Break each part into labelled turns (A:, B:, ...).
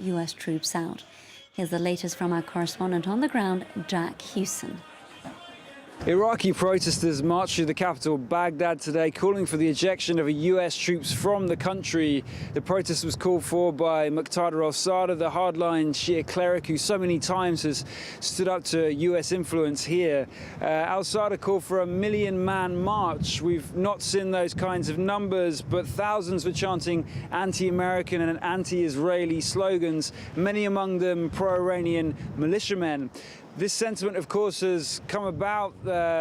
A: US troops out. Here's the latest from our correspondent on the ground, Jack Hewson.
B: Iraqi protesters marched through the capital, Baghdad, today, calling for the ejection of US troops from the country. The protest was called for by Muqtada al-Sadr, the hardline Shia cleric who so many times has stood up to US influence here. Al-Sadr called for a 1 million-man march. We've not seen those kinds of numbers, but thousands were chanting anti-American and anti-Israeli slogans, many among them pro-Iranian militiamen. This sentiment, of course, has come about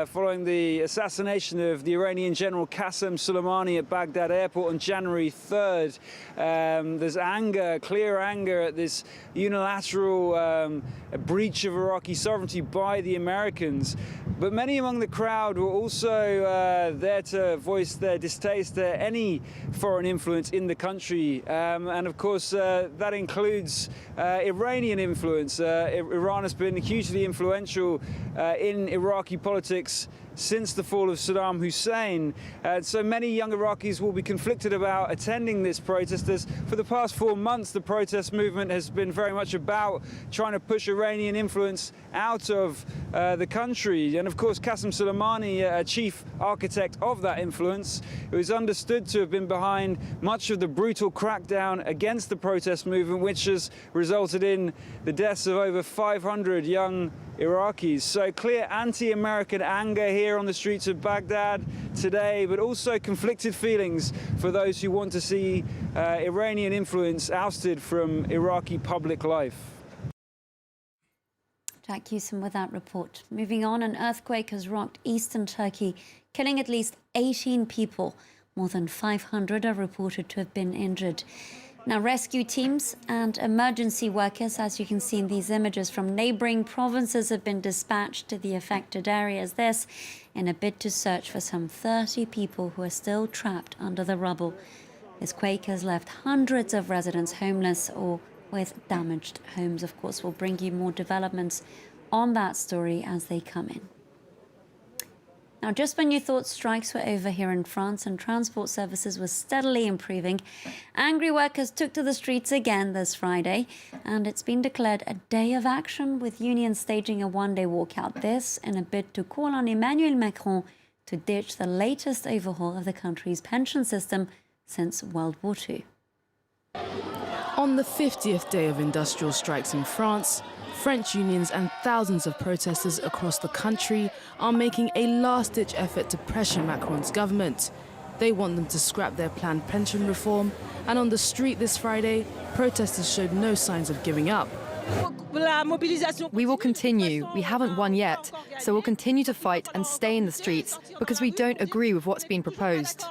B: following the assassination of the Iranian general Qasem Soleimani at Baghdad airport on January 3rd. There's anger, clear anger at this unilateral breach of Iraqi sovereignty by the Americans. But many among the crowd were also there to voice their distaste to any foreign influence in the country. And of course, that includes Iranian influence. Iran has been hugely influential in Iraqi politics since the fall of Saddam Hussein. So many young Iraqis will be conflicted about attending this protest, as for the past 4 months the protest movement has been very much about trying to push Iranian influence out of the country. And of course Qasem Soleimani, a chief architect of that influence, who is understood to have been behind much of the brutal crackdown against the protest movement, which has resulted in the deaths of over 500 young Iraqis. So clear anti-American anger here on the streets of Baghdad today, but also conflicted feelings for those who want to see Iranian influence ousted from Iraqi public life.
A: Jack Hewson with that report. Moving on, an earthquake has rocked eastern Turkey, killing at least 18 people. More than 500 are reported to have been injured. Now, rescue teams and emergency workers, as you can see in these images from neighbouring provinces, have been dispatched to the affected areas. This in a bid to search for some 30 people who are still trapped under the rubble. This quake has left hundreds of residents homeless or with damaged homes. Of course, we'll bring you more developments on that story as they come in. Now, just when you thought strikes were over here in France and transport services were steadily improving, angry workers took to the streets again this Friday, and it's been declared a day of action, with unions staging a one-day walkout. This in a bid to call on Emmanuel Macron to ditch the latest overhaul of the country's pension system since World War II.
C: On the 50th day of industrial strikes in France, French unions and thousands of protesters across the country are making a last-ditch effort to pressure Macron's government. They want them to scrap their planned pension reform, and on the street this Friday, protesters showed no signs of giving up.
D: We will continue. We haven't won yet, so we'll continue to fight and stay in the streets because we don't agree with what's been proposed.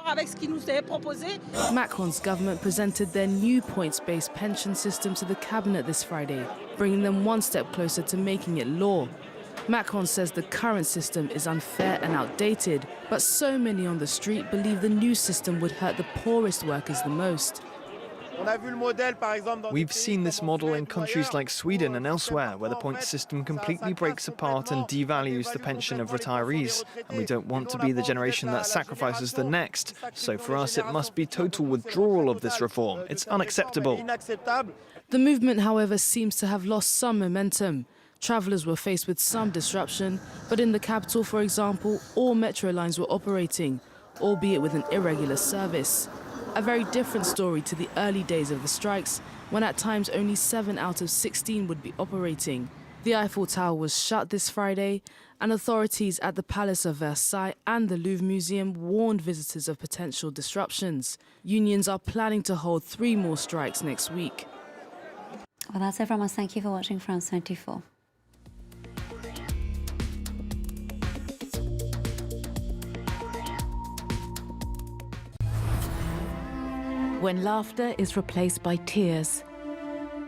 C: Macron's government presented their new points-based pension system to the cabinet this Friday, bringing them one step closer to making it law. Macron says the current system is unfair and outdated, but so many on the street believe the new system would hurt the poorest workers the most.
E: We've seen this model in countries like Sweden and elsewhere, where the points system completely breaks apart and devalues the pension of retirees. And we don't want to be the generation that sacrifices the next. So for us, it must be total withdrawal of this reform. It's unacceptable.
C: The movement, however, seems to have lost some momentum. Travellers were faced with some disruption, but in the capital, for example, all metro lines were operating, albeit with an irregular service. A very different story to the early days of the strikes, when at times only 7 out of 16 would be operating. The Eiffel Tower was shut this Friday, and authorities at the Palace of Versailles and the Louvre Museum warned visitors of potential disruptions. Unions are planning to hold 3 more strikes next week.
A: Well, that's it from us. Thank you for watching France 24.
F: When laughter is replaced by tears,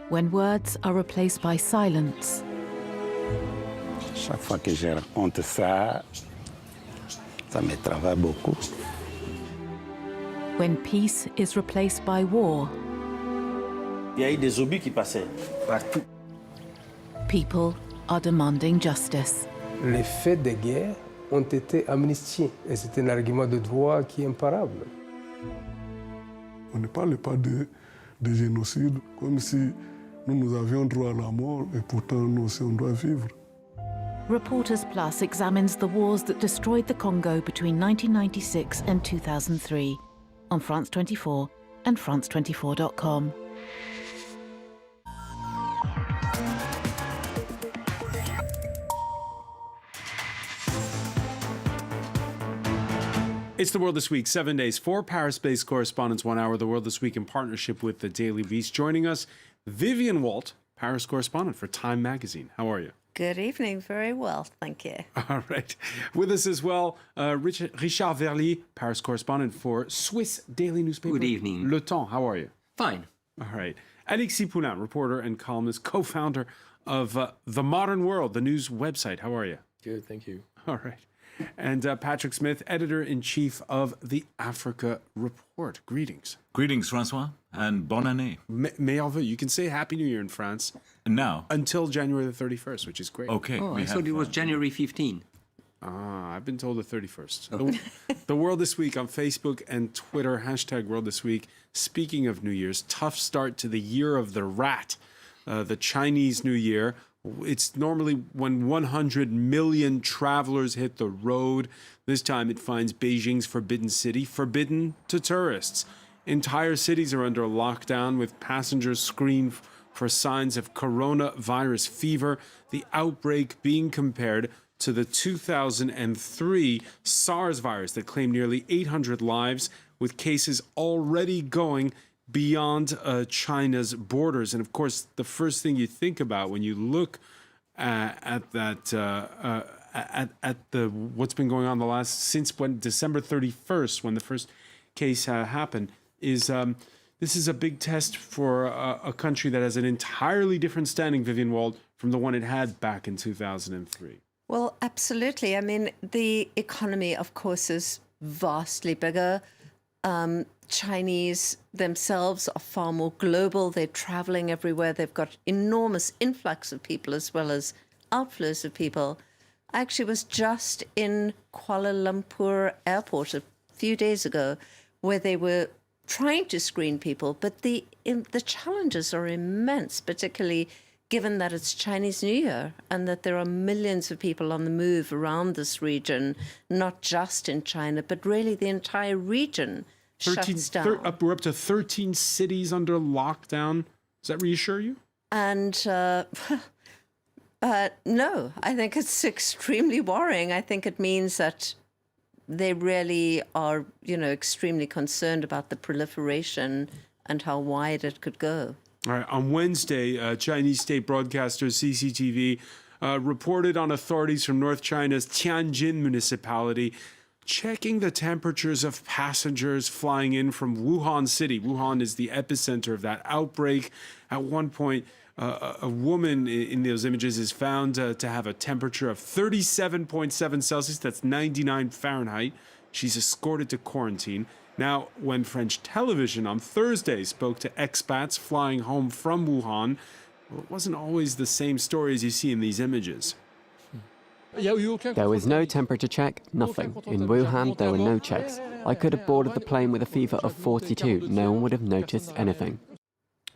F: when words are replaced by silence.
G: Chaque fois que je raconte ça, ça me travaille beaucoup.
F: When peace is replaced by war.
H: Il y a eu des obus qui passaient partout.
F: People are demanding justice.
I: Les faits de guerre ont été amnistiés et c'est un argument de droit qui est imparable.
J: On ne parle pas de génocide comme si nous avions droit à la mort et pourtant nous aussi on doit vivre.
F: Reporters Plus examines the wars that destroyed the Congo between 1996 and 2003 on France 24 and France24.com.
K: It's The World This Week, 7 days, 4 Paris-based correspondents, 1 hour. The World This Week in partnership with the Daily Beast. Joining us, Vivian Walt, Paris correspondent for Time Magazine. How are you?
L: Good evening. Very well, thank you.
K: All right. With us as well, Richard Verly, Paris correspondent for Swiss daily newspaper.
M: Good evening.
K: Le Temps, how are you?
M: Fine.
K: All right. Alexis Poulain, reporter and columnist, co-founder of The Modern World, the news website. How are you?
N: Good, thank you.
K: All right. And Patrick Smith, editor-in-chief of the Africa Report. Greetings.
O: Greetings, Francois, and bonne année.
K: Meilleurs vœux. You can say Happy New Year in France.
O: Now?
K: Until January the 31st, which is great.
O: Okay.
M: Oh, I thought it was January 15.
K: I've been told the 31st. Oh. The World This Week on Facebook and Twitter, hashtag World This Week. Speaking of New Year's, tough start to the year of the rat, the Chinese New Year. It's normally when 100 million travelers hit the road. This time it finds Beijing's Forbidden City forbidden to tourists. Entire cities are under lockdown with passengers screened for signs of coronavirus fever, the outbreak being compared to the 2003 SARS virus that claimed nearly 800 lives, with cases already going beyond China's borders. And of course, the first thing you think about when you look at that, at the what's been going on since December 31st, when the first case happened, is this is a big test for a country that has an entirely different standing, Vivian Wald, from the one it had back in 2003.
L: Well, absolutely. I mean, the economy, of course, is vastly bigger. Chinese themselves are far more global. They're traveling everywhere. They've got enormous influx of people as well as outflows of people. I actually was just in Kuala Lumpur airport a few days ago where they were trying to screen people, but the challenges are immense, particularly given that it's Chinese New Year and that there are millions of people on the move around this region, not just in China, but really the entire region shuts down.
K: We're up to 13 cities under lockdown. Does that reassure you?
L: And no, I think it's extremely worrying. I think it means that they really are, extremely concerned about the proliferation and how wide it could go.
K: All right. On Wednesday, Chinese state broadcaster CCTV reported on authorities from North China's Tianjin municipality checking the temperatures of passengers flying in from Wuhan City. Wuhan is the epicenter of that outbreak. At one point, a woman in those images is found to have a temperature of 37.7 Celsius. That's 99 Fahrenheit. She's escorted to quarantine. Now, when French television on Thursday spoke to expats flying home from Wuhan, well, it wasn't always the same story as you see in these images.
P: There was no temperature check, nothing. In Wuhan, there were no checks. I could have boarded the plane with a fever of 42. No one would have noticed anything.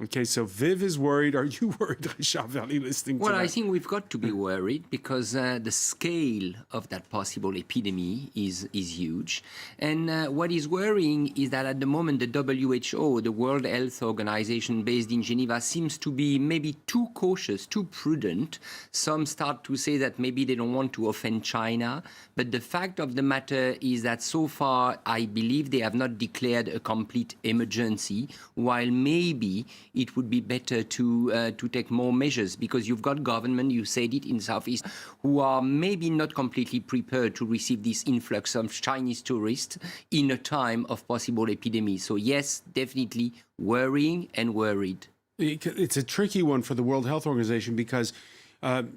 K: Okay, so Viv is worried. Are you worried, Richard Verly, listening to that?
M: Well, I think we've got to be worried because the scale of that possible epidemic is huge. And what is worrying is that at the moment, the WHO, the World Health Organization based in Geneva, seems to be maybe too cautious, too prudent. Some start to say that maybe they don't want to offend China. But the fact of the matter is that so far, I believe they have not declared a complete emergency, while maybe it would be better to take more measures, because you've got government, you said it, in Southeast, who are maybe not completely prepared to receive this influx of Chinese tourists in a time of possible epidemic. So yes, definitely worrying and worried.
K: It's a tricky one for the World Health Organization because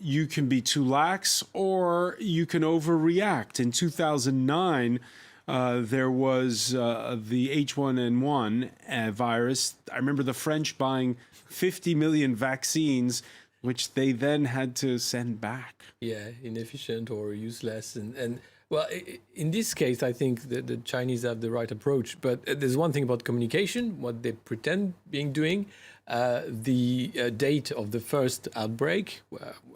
K: you can be too lax or you can overreact. In 2009, there was the H1N1 virus. I remember the French buying 50 million vaccines, which they then had to send back.
N: Yeah, inefficient or useless. And well, in this case, I think the Chinese have the right approach. But there's one thing about communication, what they pretend being doing. the date of the first outbreak.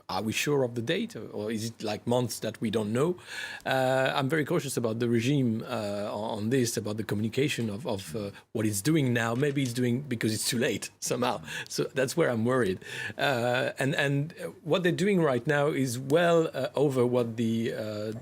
N: Are we sure of the date, or is it like months that we don't know? I'm very cautious about the regime on this, about the communication of what it's doing now. Maybe it's doing because it's too late somehow. So that's where I'm worried. And what they're doing right now is well over what the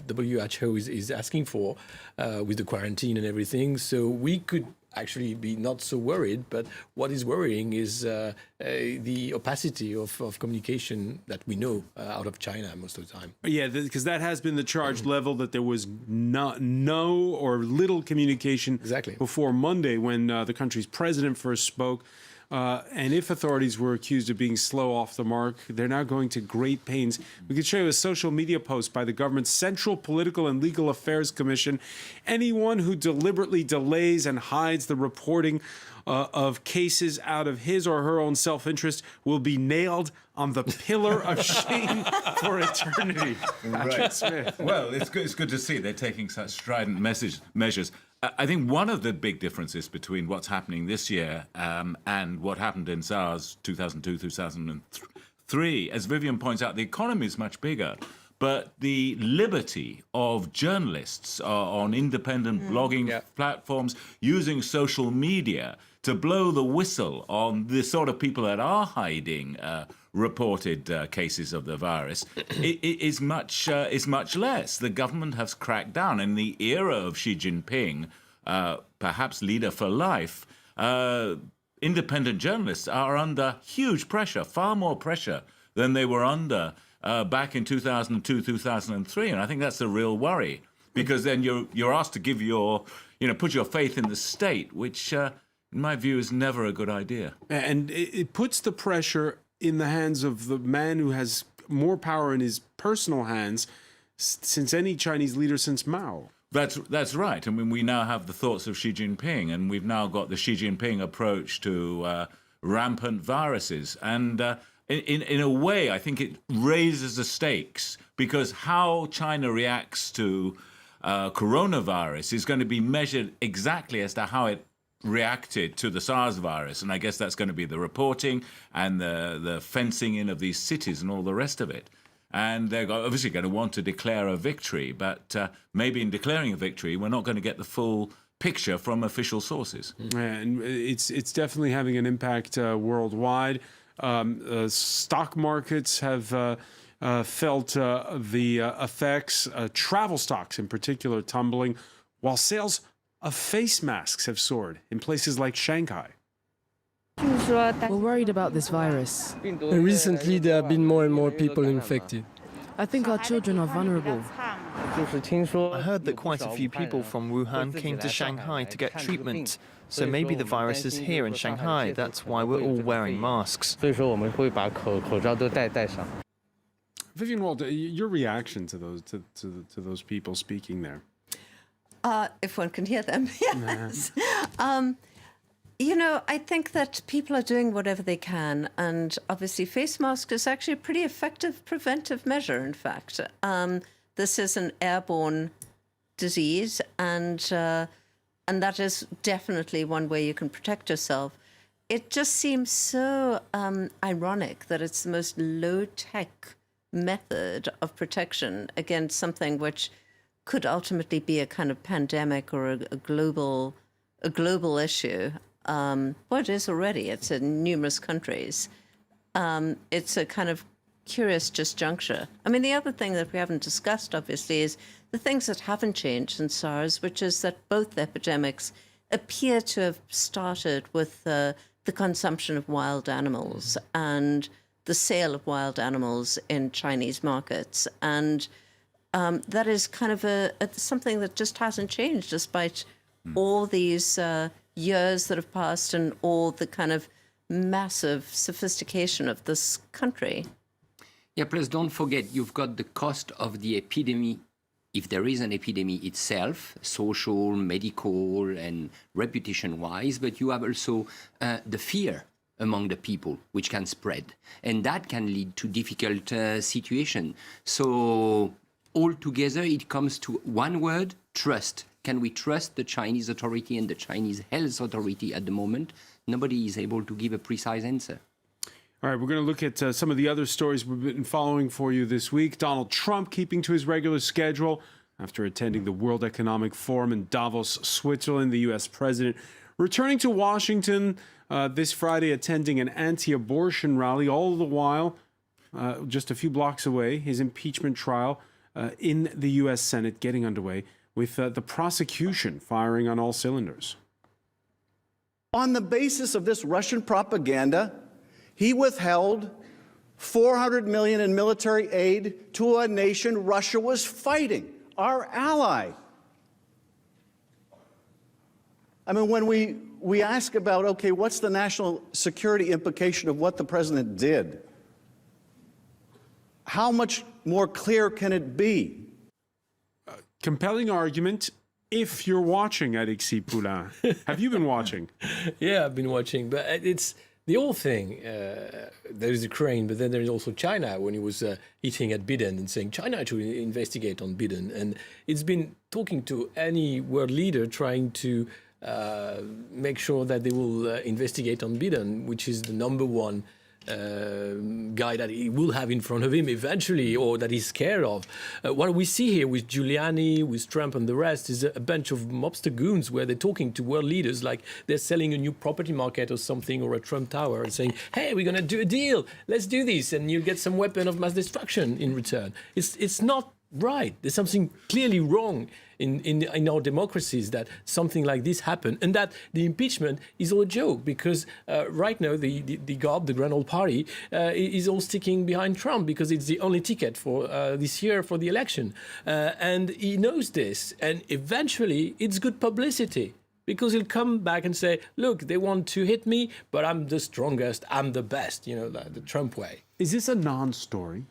N: WHO is asking for with the quarantine and everything. So we could actually be not so worried, but what is worrying is the opacity of communication that we know out of China most of the time.
K: Yeah, because that has been the charge level, that there was no or little communication before Monday when the country's president first spoke. And if authorities were accused of being slow off the mark, they're now going to great pains. We could show you a social media post by the government's Central Political and Legal Affairs Commission. Anyone who deliberately delays and hides the reporting of cases out of his or her own self-interest will be nailed on the pillar of shame for eternity.
O: Right.
K: Smith.
O: Well, it's good to see they're taking such strident measures. I think one of the big differences between what's happening this year and what happened in SARS 2002, 2003, as Vivian points out, the economy is much bigger, but the liberty of journalists on independent blogging platforms using social media to blow the whistle on the sort of people that are hiding reported cases of the virus is much less. The government has cracked down. In the era of Xi Jinping, perhaps leader for life, independent journalists are under huge pressure, far more pressure than they were under back in 2002, 2003. And I think that's a real worry, because then you're asked to give put your faith in the state, which in my view is never a good idea.
K: And it puts the pressure in the hands of the man who has more power in his personal hands since any Chinese leader since Mao.
O: That's right. I mean, we now have the thoughts of Xi Jinping, and we've now got the Xi Jinping approach to rampant viruses. And in a way, I think it raises the stakes, because how China reacts to coronavirus is going to be measured exactly as to how it reacted to the SARS virus. And I guess that's going to be the reporting and the fencing in of these cities and all the rest of it. And they're obviously going to want to declare a victory, but maybe in declaring a victory, we're not going to get the full picture from official sources.
K: And it's definitely having an impact worldwide. Stock markets have felt the effects, travel stocks in particular tumbling, while sales of face masks have soared in places like Shanghai.
C: We're worried about this virus.
Q: Recently, there have been more and more people infected.
C: I think our children are vulnerable.
E: I heard that quite a few people from Wuhan came to Shanghai to get treatment. So maybe the virus is here in Shanghai. That's why we're all wearing masks.
K: Vivian Walter, your reaction to those people speaking there?
L: If one can hear them, yes. I think that people are doing whatever they can, and obviously face mask is actually a pretty effective preventive measure, in fact. This is an airborne disease, and that is definitely one way you can protect yourself. It just seems so ironic that it's the most low-tech method of protection against something which could ultimately be a kind of pandemic or a global issue. Well, it is already. It's in numerous countries. It's a kind of curious disjuncture. I mean, the other thing that we haven't discussed, obviously, is the things that haven't changed in SARS, which is that both epidemics appear to have started with the consumption of wild animals and the sale of wild animals in Chinese markets. And that is kind of something that just hasn't changed, despite all these years that have passed and all the kind of massive sophistication of this country.
M: Yeah, plus don't forget, you've got the cost of the epidemic, if there is an epidemic itself, social, medical, and reputation-wise, but you have also the fear among the people, which can spread. And that can lead to difficult situation. So altogether, it comes to one word, trust. Can we trust the Chinese authority and the Chinese health authority at the moment? nobody is able to give a precise answer.
K: All right, we're going to look at some of the other stories we've been following for you this week. Donald Trump keeping to his regular schedule after attending the World Economic Forum in Davos, Switzerland. The U.S. president returning to Washington this Friday, attending an anti-abortion rally. All the while, just a few blocks away, his impeachment trial in the U.S. Senate getting underway, with the prosecution firing on all cylinders.
R: On the basis of this Russian propaganda, he withheld $400 million in military aid to a nation Russia was fighting, our ally. I mean, when we ask about, okay, what's the national security implication of what the president did? How much more clear can it be?
K: Compelling argument if you're watching, Alexis Poulain. Have you been watching?
N: Yeah, I've been watching, but it's the whole thing. There is Ukraine, but then there is also China, when he was eating at Biden and saying China should investigate on Biden. And it's been talking to any world leader trying to make sure that they will investigate on Biden, which is the number one guy that he will have in front of him eventually, or that he's scared of. What we see here with Giuliani, with Trump and the rest is a bunch of mobster goons where they're talking to world leaders like they're selling a new property market or something, or a Trump Tower, and saying, hey, we're going to do a deal. Let's do this. And you'll get some weapon of mass destruction in return. It's not right. There's something clearly wrong in our democracies that something like this happened, and that the impeachment is all a joke, because right now the GOP, the Grand Old Party, is all sticking behind Trump because it's the only ticket for this year for the election. And he knows this, and eventually it's good publicity, because he'll come back and say, look, they want to hit me, but I'm the strongest, I'm the best, the Trump way.
K: Is this a non-story?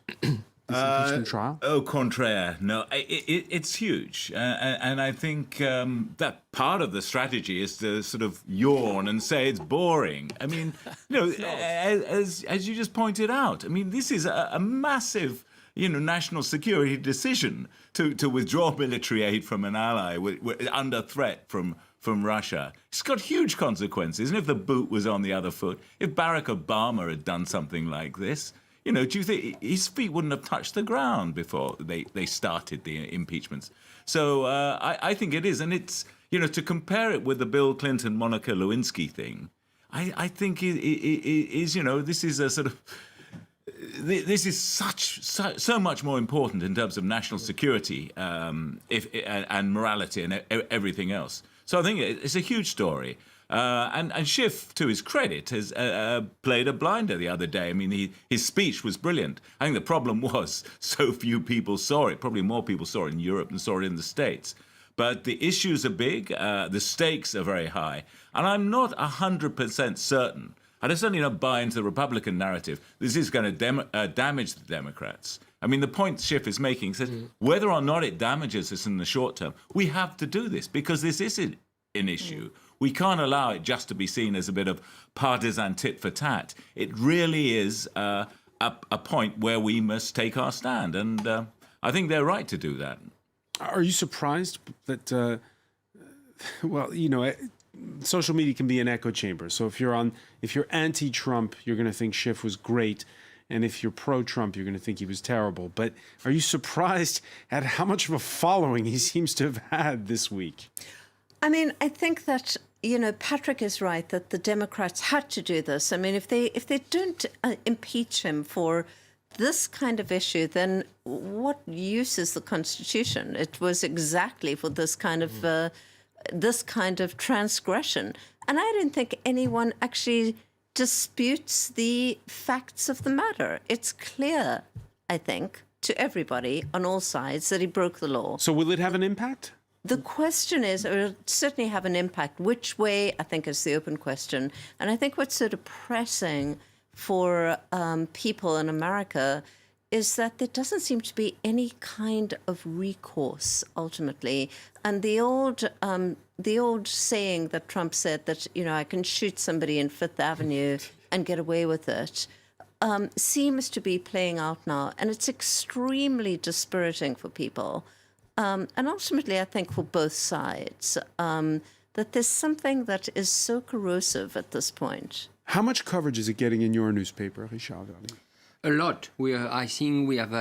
K: Impeachment trial?
O: Au contraire, no, it's huge, and I think that part of the strategy is to sort of yawn and say it's boring. I mean, as you just pointed out, I mean, this is a massive, national security decision to withdraw military aid from an ally under threat from Russia. It's got huge consequences, and if the boot was on the other foot, if Barack Obama had done something like this, do you think his feet wouldn't have touched the ground before they started the impeachments? So I think it is. And it's, to compare it with the Bill Clinton, Monica Lewinsky thing, I think it is, this is a sort of, this is so much more important in terms of national security and morality and everything else. So I think it's a huge story. And Schiff, to his credit, has played a blinder the other day. I mean, his speech was brilliant. I think the problem was so few people saw it. Probably more people saw it in Europe than saw it in the States. But the issues are big. The stakes are very high. And I'm not 100% certain. I certainly don't buy into the Republican narrative. This is going to damage the Democrats. I mean, the point Schiff is making says whether or not it damages us in the short term, we have to do this because this is an issue. We can't allow it just to be seen as a bit of partisan tit for tat. It really is a point where we must take our stand, and I think they're right to do that.
K: Are you surprised that, social media can be an echo chamber. So if you're anti-Trump, you're going to think Schiff was great, and if you're pro-Trump, you're going to think he was terrible. But are you surprised at how much of a following he seems to have had this week?
L: I mean, I think that, Patrick is right that the Democrats had to do this. I mean, if they don't impeach him for this kind of issue, then what use is the Constitution? It was exactly for this kind of transgression. And I don't think anyone actually disputes the facts of the matter. It's clear, I think, to everybody on all sides that he broke the law.
K: So will it have an impact?
L: The question is, it will certainly have an impact. Which way, I think, is the open question. And I think what's so depressing for people in America is that there doesn't seem to be any kind of recourse, ultimately. And the old saying that Trump said that, I can shoot somebody in Fifth Avenue and get away with it, seems to be playing out now. And it's extremely dispiriting for people. And ultimately, I think for both sides, that there's something that is so corrosive at this point.
K: How much coverage is it getting in your newspaper, Richard?
M: A lot. I think we have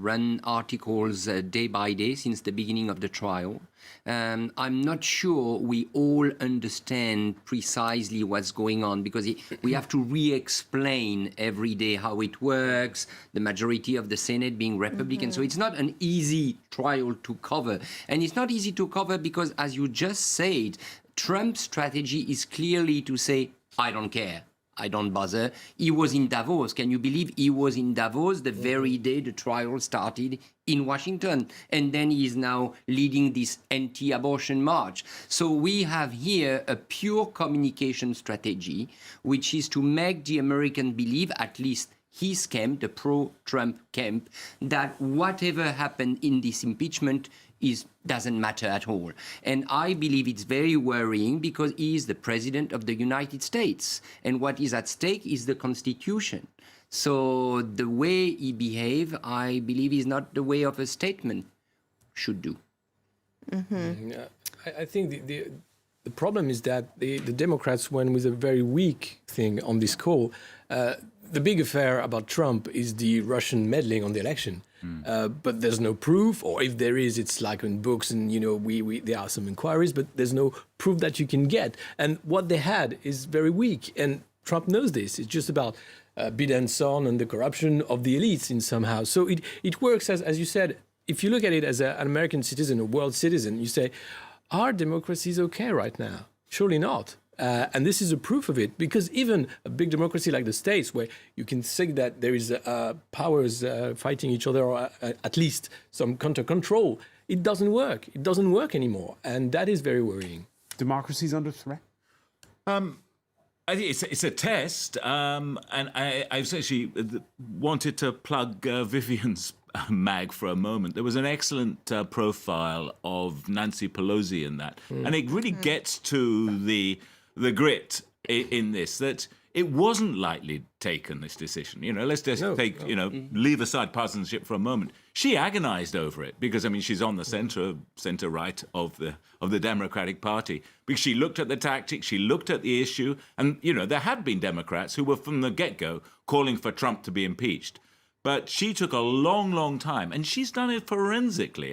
M: run articles day by day since the beginning of the trial. I'm not sure we all understand precisely what's going on because we have to re-explain every day how it works, the majority of the Senate being Republican. So it's not an easy trial to cover. And it's not easy to cover because, as you just said, Trump's strategy is clearly to say, I don't care. I don't bother. He was in Davos. Can you believe he was in Davos the very day the trial started in Washington? And then he is now leading this anti-abortion march. So we have here a pure communication strategy, which is to make the American believe, at least his camp, the pro-Trump camp, that whatever happened in this impeachment doesn't matter at all. And I believe it's very worrying because he is the president of the United States. And what is at stake is the Constitution. So the way he behaves, I believe, is not the way of a statement should do.
N: I think the problem is that the Democrats went with a very weak thing on this call. The big affair about Trump is the Russian meddling on the election. But there's no proof, or if there is, it's like in books, and there are some inquiries, but there's no proof that you can get. And what they had is very weak, and Trump knows this. It's just about Biden-son and the corruption of the elites in somehow. So it works as you said. If you look at it as an American citizen, a world citizen, you say, are democracies okay right now? Surely not. And this is a proof of it, because even a big democracy like the States, where you can say that there is powers fighting each other, or at least some counter-control, it doesn't work. It doesn't work anymore. And that is very worrying.
K: Democracy's under threat?
O: I think it's a test. And I actually wanted to plug Vivian's mag for a moment. There was an excellent profile of Nancy Pelosi in that. And it really gets to the grit in this, that it wasn't lightly taken, this decision. Let's just leave aside partisanship for a moment. She agonized over it because, she's on the center right of the Democratic Party, because she looked at the tactics, she looked at the issue, and, there had been Democrats who were from the get-go calling for Trump to be impeached. But she took a long, long time, and she's done it forensically.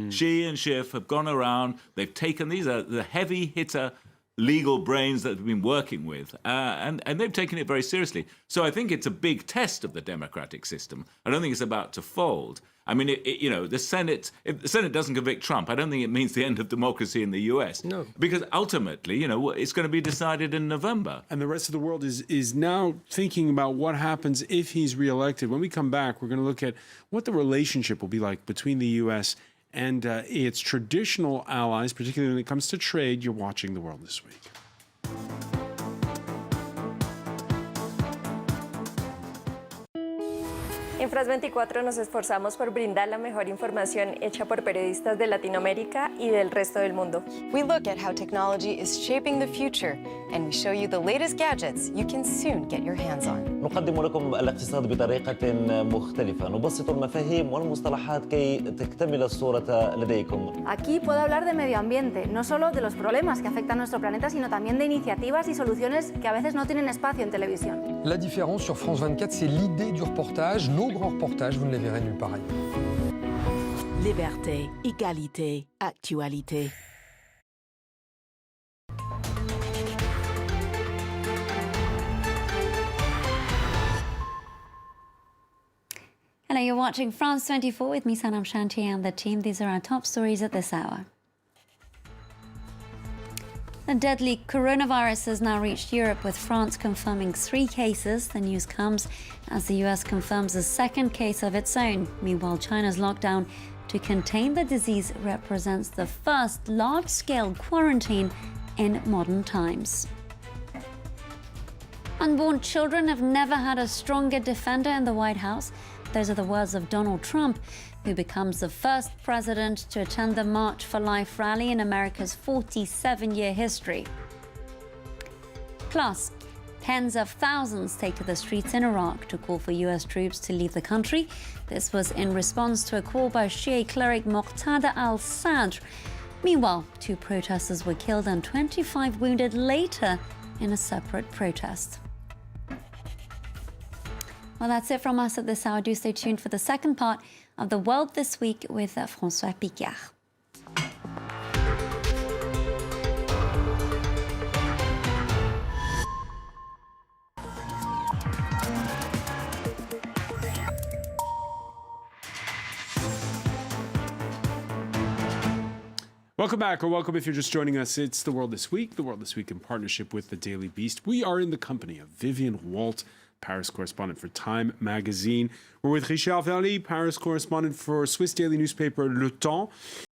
O: She and Schiff have gone around, they've taken, these are the heavy hitter legal brains that we've been working with, and they've taken it very seriously. So I think it's a big test of the democratic system. I don't think it's about to fold. The Senate, if the Senate doesn't convict Trump, I don't think it means the end of democracy in the US.
N: No.
O: Because ultimately, it's going to be decided in November.
K: And the rest of the world is now thinking about what happens if he's reelected. When we come back, we're going to look at what the relationship will be like between the US and its traditional allies, particularly when it comes to trade. You're watching The World This Week.
S: En France 24 nos esforzamos por brindar la mejor información hecha por periodistas de Latinoamérica y del resto del mundo.
T: We look at how technology is shaping the future, and we show you the latest gadgets you can soon get your hands on.
U: نقدم لكم الاقتصاد بطريقة مختلفة، نبسط المفاهيم والمصطلحات كي تكتمل الصورة لديكم.
V: Aquí puedo hablar de medio ambiente, no solo de los problemas que afectan a nuestro planeta, sino también de iniciativas y soluciones que a veces no tienen espacio en televisión.
W: La différence sur France 24, c'est l'idée du reportage. Nos grands reportages, vous ne les verrez nulle part ailleurs.
F: Liberté, égalité, actualité.
A: Hello, you're watching France 24 with me, Sanam Shanti, and the team. These are our top stories at this hour. The deadly coronavirus has now reached Europe, with France confirming 3 cases. The news comes as the US confirms a second case of its own. Meanwhile, China's lockdown to contain the disease represents the first large-scale quarantine in modern times. Unborn children have never had a stronger defender in the White House. Those are the words of Donald Trump, who becomes the first president to attend the March for Life rally in America's 47-year history. Plus, tens of thousands take to the streets in Iraq to call for US troops to leave the country. This was in response to a call by Shia cleric Muqtada al-Sadr, Meanwhile, 2 protesters were killed and 25 wounded later in a separate protest. Well, that's it from us at this hour. Do stay tuned for the second part of The World This Week with François Picard.
K: Welcome back, or welcome if you're just joining us. It's The World This Week, The World This Week in partnership with The Daily Beast. We are in the company of Vivian Walt, Paris correspondent for Time magazine. We're with Richard Verly, Paris correspondent for Swiss daily newspaper Le Temps.